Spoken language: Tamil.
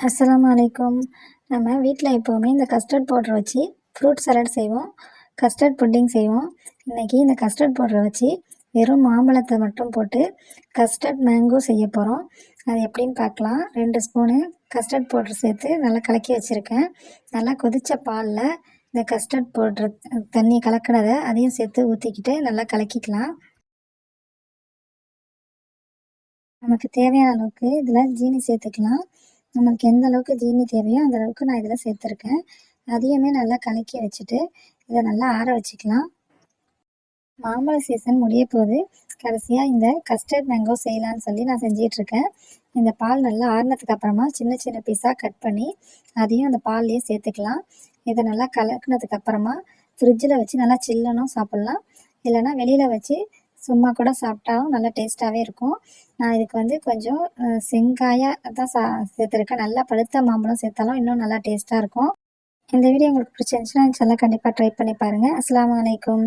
அஸ்ஸலாமு அலைக்கும். நம்ம வீட்டில் எப்போவுமே இந்த கஸ்டர்ட் பவுடர் வச்சு ஃப்ரூட் சலாட் செய்வோம், கஸ்டர்ட் புட்டிங் செய்வோம். இன்றைக்கி இந்த கஸ்டர்ட் பவுடரை வச்சு வெறும் மாம்பழத்தை மட்டும் போட்டு கஸ்டர்ட் மேங்கோ செய்ய போகிறோம். அது எப்படின்னு பார்க்கலாம். 2 ஸ்பூனு கஸ்டர்ட் பவுடர் சேர்த்து நல்லா கலக்கி வச்சுருக்கேன். நல்லா கொதித்த பாலில் இந்த கஸ்டர்ட் பவுட்ரு தண்ணி கலக்கினதை அதையும் சேர்த்து ஊற்றிக்கிட்டு நல்லா கலக்கிக்கலாம். நமக்கு தேவையான அளவுக்கு இதில் ஜீனி சேர்த்துக்கலாம். நம்மளுக்கு எந்த அளவுக்கு ஜீனி தேவையோ அந்த அளவுக்கு நான் இதில் சேர்த்துருக்கேன். அதையுமே நல்லா கலக்கி வச்சுட்டு இதை நல்லா ஆற வச்சுக்கலாம். மாம்பழ சீசன் முடிய போது கடைசியாக இந்த கஸ்டர்ட் மேங்கோ செய்யலான்னு சொல்லி நான் செஞ்சிகிட்ருக்கேன். இந்த பால் நல்லா ஆறினதுக்கு அப்புறமா சின்ன சின்ன பீஸாக கட் பண்ணி அதையும் அந்த பால்லையே சேர்த்துக்கலாம். இதை நல்லா கலக்கினதுக்கு அப்புறமா ஃப்ரிட்ஜில் வச்சு நல்லா சில்லுன்னும் சாப்பிட்லாம், இல்லைன்னா வெளியில் வச்சு சும்மா கூட சாப்பிட்டாலும் நல்லா டேஸ்ட்டாகவே இருக்கும். நான் இதுக்கு கொஞ்சம் செங்காயாக தான் சேர்த்துருக்கேன். நல்லா பழுத்த மாம்பழம் சேர்த்தாலும் இன்னும் நல்லா டேஸ்ட்டாக இருக்கும். இந்த வீடியோ உங்களுக்கு பிடிச்சிருந்துச்சுன்னா கண்டிப்பாக ட்ரை பண்ணி பாருங்கள். அஸ்ஸலாமு அலைக்கும்.